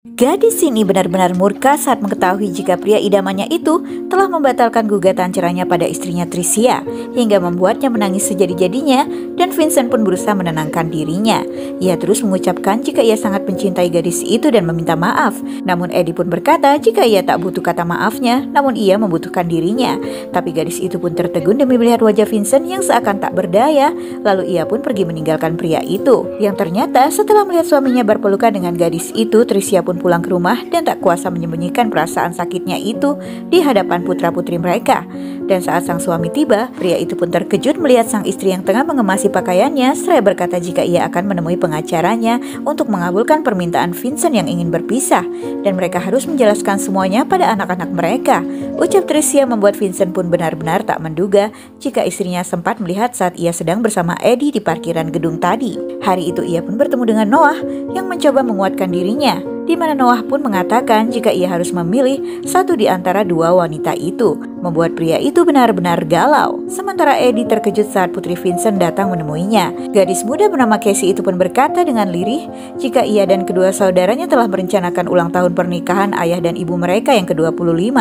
Gadis ini benar-benar murka saat mengetahui jika pria idamannya itu telah membatalkan gugatan cerainya pada istrinya Tricia, hingga membuatnya menangis sejadi-jadinya, dan Vincent pun berusaha menenangkan dirinya. Ia terus mengucapkan jika ia sangat mencintai gadis itu dan meminta maaf. Namun Eddie pun berkata jika ia tak butuh kata maafnya, namun ia membutuhkan dirinya. Tapi gadis itu pun tertegun demi melihat wajah Vincent yang seakan tak berdaya. Lalu ia pun pergi meninggalkan pria itu. Yang ternyata setelah melihat suaminya berpelukan dengan gadis itu, Tricia pun pulang ke rumah dan tak kuasa menyembunyikan perasaan sakitnya itu di hadapan putra-putri mereka. Dan saat sang suami tiba, pria itu pun terkejut melihat sang istri yang tengah mengemasi pakaiannya, seraya berkata jika ia akan menemui pengacaranya untuk mengabulkan permintaan Vincent yang ingin berpisah, dan mereka harus menjelaskan semuanya pada anak-anak mereka. Ucap Tricia membuat Vincent pun benar-benar tak menduga jika istrinya sempat melihat saat ia sedang bersama Eddie di parkiran gedung tadi. Hari itu ia pun bertemu dengan Noah yang mencoba menguatkan dirinya, di mana Noah pun mengatakan jika ia harus memilih satu di antara dua wanita itu, membuat pria itu benar-benar galau. Sementara Eddie terkejut saat putri Vincent datang menemuinya. Gadis muda bernama Casey itu pun berkata dengan lirih jika ia dan kedua saudaranya telah merencanakan ulang tahun pernikahan ayah dan ibu mereka yang ke-25.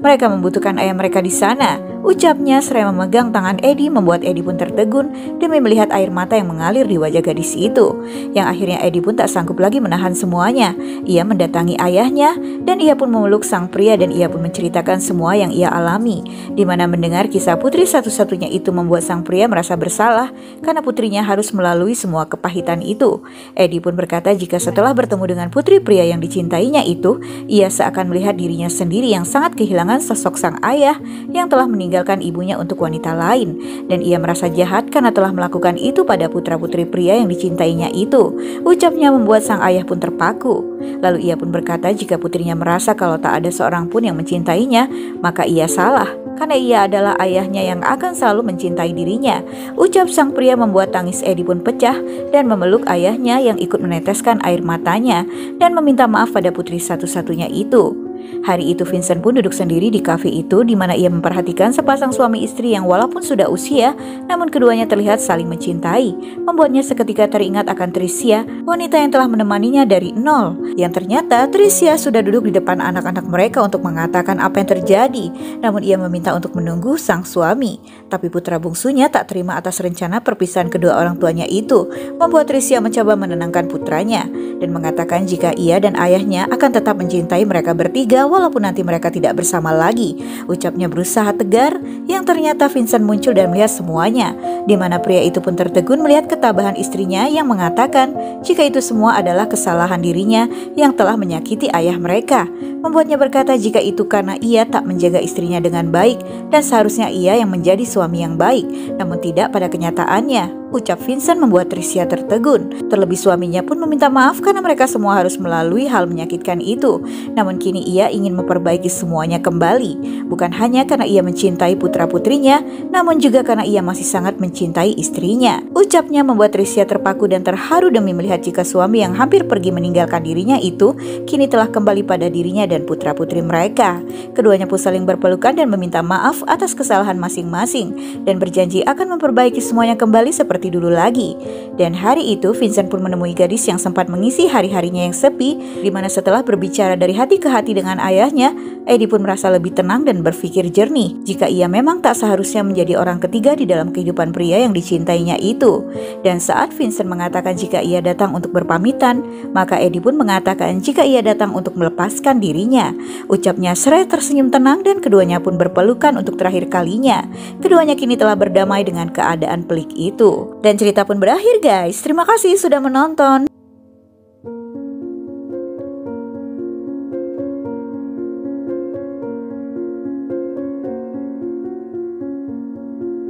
Mereka membutuhkan ayah mereka di sana. Ucapnya seraya memegang tangan Eddie membuat Eddie pun tertegun demi melihat air mata yang mengalir di wajah gadis itu. Yang akhirnya Eddie pun tak sanggup lagi menahan semuanya. Ia mendatangi ayahnya dan ia pun memeluk sang pria dan ia pun menceritakan semua yang ia alami. Di mana mendengar kisah putri satu-satunya itu membuat sang pria merasa bersalah karena putrinya harus melalui semua kepahitan itu. Eddie pun berkata jika setelah bertemu dengan putri pria yang dicintainya itu, ia seakan melihat dirinya sendiri yang sangat kehilangan sosok sang ayah yang telah meninggalkan ibunya untuk wanita lain, dan ia merasa jahat karena telah melakukan itu pada putra-putri pria yang dicintainya itu. Ucapnya membuat sang ayah pun terpaku. Lalu ia pun berkata jika putrinya merasa kalau tak ada seorang pun yang mencintainya, maka ia salah karena ia adalah ayahnya yang akan selalu mencintai dirinya. Ucap sang pria membuat tangis Eddie pun pecah dan memeluk ayahnya yang ikut meneteskan air matanya dan meminta maaf pada putri satu-satunya itu. Hari itu Vincent pun duduk sendiri di kafe itu, di mana ia memperhatikan sepasang suami istri yang walaupun sudah usia, namun keduanya terlihat saling mencintai. Membuatnya seketika teringat akan Tricia, wanita yang telah menemaninya dari nol. Yang ternyata Tricia sudah duduk di depan anak-anak mereka untuk mengatakan apa yang terjadi. Namun ia meminta untuk menunggu sang suami. Tapi putra bungsunya tak terima atas rencana perpisahan kedua orang tuanya itu. Membuat Tricia mencoba menenangkan putranya dan mengatakan jika ia dan ayahnya akan tetap mencintai mereka bertiga walaupun nanti mereka tidak bersama lagi. Ucapnya berusaha tegar, yang ternyata Vincent muncul dan melihat semuanya, di mana pria itu pun tertegun melihat ketabahan istrinya yang mengatakan jika itu semua adalah kesalahan dirinya yang telah menyakiti ayah mereka. Membuatnya berkata jika itu karena ia tak menjaga istrinya dengan baik dan seharusnya ia yang menjadi suami yang baik, namun tidak pada kenyataannya. Ucap Vincent membuat Tricia tertegun. Terlebih suaminya pun meminta maaf karena mereka semua harus melalui hal menyakitkan itu. Namun kini ia ingin memperbaiki semuanya kembali. Bukan hanya karena ia mencintai putra-putrinya, namun juga karena ia masih sangat mencintai istrinya. Ucapnya membuat Tricia terpaku dan terharu demi melihat jika suami yang hampir pergi meninggalkan dirinya itu kini telah kembali pada dirinya dan putra-putri mereka. Keduanya pun saling berpelukan dan meminta maaf atas kesalahan masing-masing dan berjanji akan memperbaiki semuanya kembali seperti dulu lagi. Dan hari itu Vincent pun menemui gadis yang sempat mengisi hari-harinya yang sepi, di mana setelah berbicara dari hati ke hati dengan ayahnya, Eddie pun merasa lebih tenang dan berpikir jernih jika ia memang tak seharusnya menjadi orang ketiga di dalam kehidupan pria yang dicintainya itu. Dan saat Vincent mengatakan jika ia datang untuk berpamitan, maka Eddie pun mengatakan jika ia datang untuk melepaskan dirinya. Ucapnya seraya tersenyum tenang dan keduanya pun berpelukan untuk terakhir kalinya. Keduanya kini telah berdamai dengan keadaan pelik itu. Dan cerita pun berakhir guys. Terima kasih sudah menonton.